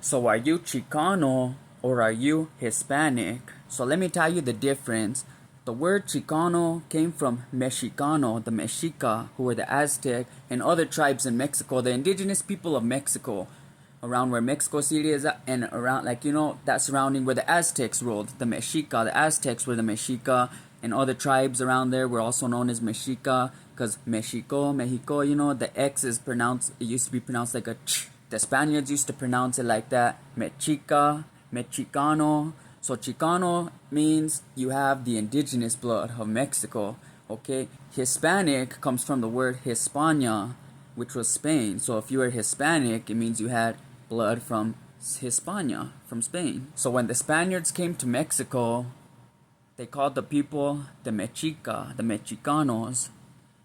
So are you Chicano or are you Hispanic? So let me tell you the difference. The word Chicano came from Mexicano, the Mexica, who were the Aztec, and other tribes in Mexico, the indigenous people of Mexico, around where Mexico City is at, and around, like, that surrounding where the Aztecs ruled, the Mexica. The Aztecs were the Mexica, and other tribes around there were also known as Mexica, because Mexico, the X is pronounced, it used to be pronounced like a ch. The Spaniards used to pronounce it like that, Mexica, Mexicano. So Chicano means you have the indigenous blood of Mexico, okay? Hispanic comes from the word Hispania, which was Spain. So if you were Hispanic, it means you had blood from Hispania, from Spain. So when the Spaniards came to Mexico, they called the people the Mexica, the Mexicanos.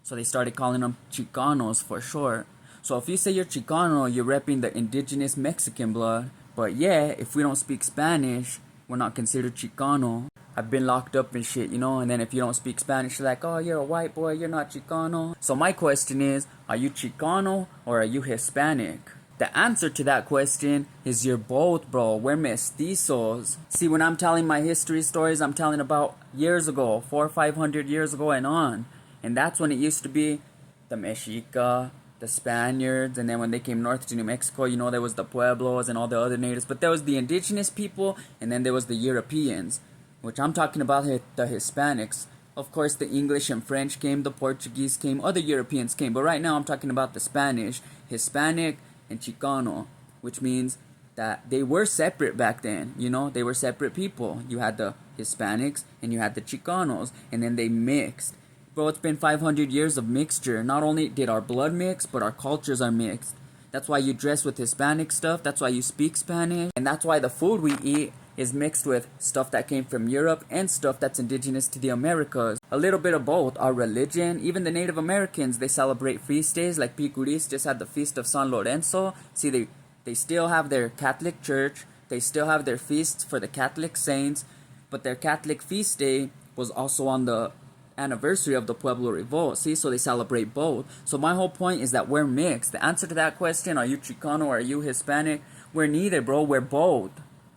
So they started calling them Chicanos for short. So if you say you're Chicano, you're repping the indigenous Mexican blood. But yeah, if we don't speak Spanish, we're not considered Chicano. I've been locked up and shit, and then if you don't speak Spanish, you're like, oh, you're a white boy, you're not Chicano. So my question is, are you Chicano or are you Hispanic? The answer to that question is you're both, bro. We're mestizos. See, when I'm telling my history stories, I'm telling about years ago, 400 or 500 years ago and on. And that's when it used to be the Mexica, the Spaniards, and then when they came north to New Mexico, there was the Pueblos and all the other natives. But there was the indigenous people, and then there was the Europeans, which I'm talking about the Hispanics. Of course, the English and French came, the Portuguese came, other Europeans came. But right now I'm talking about the Spanish, Hispanic, and Chicano, which means that they were separate back then, they were separate people. You had the Hispanics and you had the Chicanos, and then they mixed. Bro, it's been 500 years of mixture. Not only did our blood mix, but our cultures are mixed. That's why you dress with Hispanic stuff, that's why you speak Spanish, and that's why the food we eat is mixed with stuff that came from Europe and stuff that's indigenous to the Americas. A little bit of both. Our religion, even the Native Americans, they celebrate feast days. Like Picuris just had the Feast of San Lorenzo. See, they still have their Catholic church. They still have their feasts for the Catholic saints. But their Catholic feast day was also on the anniversary of the Pueblo Revolt. See, so they celebrate both. So my whole point is that we're mixed. The answer to that question, are you Chicano or are you Hispanic? We're neither, bro. We're both.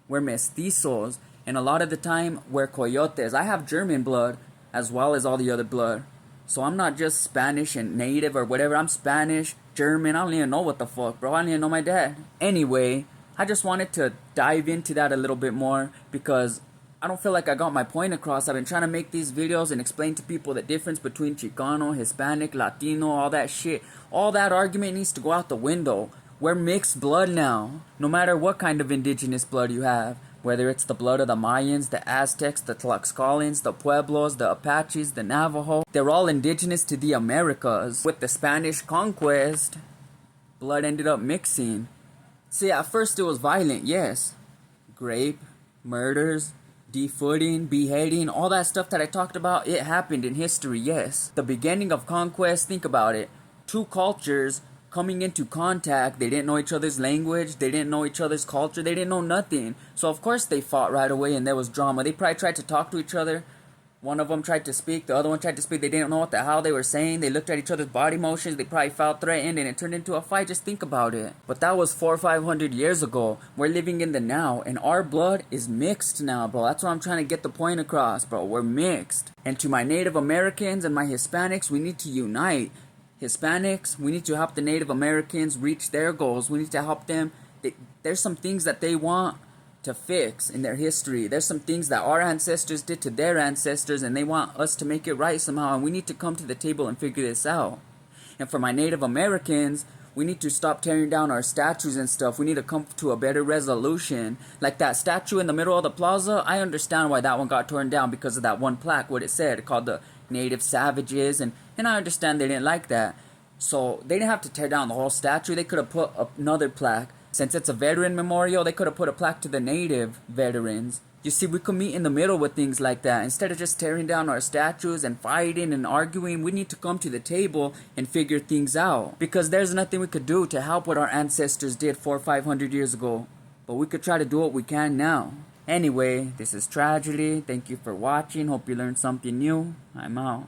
We're mestizos, and a lot of the time, we're coyotes. I have German blood, as well as all the other blood. So I'm not just Spanish and native or whatever. I'm Spanish, German. I don't even know what the fuck, bro. I don't even know my dad. Anyway, I just wanted to dive into that a little bit more, because I don't feel like I got my point across. I've been trying to make these videos and explain to people the difference between Chicano, Hispanic, Latino, all that shit. All that argument needs to go out the window. We're mixed blood now, no matter what kind of indigenous blood you have, whether it's the blood of the Mayans, the Aztecs, the Tlaxcalans, the Pueblos, the Apaches, the Navajo. They're all indigenous to the Americas. With the Spanish conquest, blood ended up mixing. See, at first it was violent, yes. Rape, murders, defooting, beheading, all that stuff that I talked about, it happened in history, yes. The beginning of conquest, think about it. Two cultures coming into contact, they didn't know each other's language, they didn't know each other's culture, they didn't know nothing. So of course they fought right away and there was drama. They probably tried to talk to each other. One of them tried to speak, the other one tried to speak, they didn't know what the hell they were saying. They looked at each other's body motions, they probably felt threatened and it turned into a fight. Just think about it. But that was 400 or 500 years ago. We're living in the now and our blood is mixed now, bro. That's what I'm trying to get the point across, bro. We're mixed. And to my Native Americans and my Hispanics, we need to unite. Hispanics, we need to help the Native Americans reach their goals. We need to help them. There's some things that they want to fix in their history. There's some things that our ancestors did to their ancestors and they want us to make it right somehow, and we need to come to the table and figure this out. And for my Native Americans, we need to stop tearing down our statues and stuff. We need to come to a better resolution. Like that statue in the middle of the plaza, I understand why that one got torn down, because of that one plaque, what it said, called the Native Savages, and I understand they didn't like that. So they didn't have to tear down the whole statue. They could have put another plaque. Since it's a veteran memorial, they could have put a plaque to the Native veterans. You see, we could meet in the middle with things like that. Instead of just tearing down our statues and fighting and arguing, we need to come to the table and figure things out. Because there's nothing we could do to help what our ancestors did 400 or 500 years ago. But we could try to do what we can now. Anyway, this is Tragedy. Thank you for watching. Hope you learned something new. I'm out.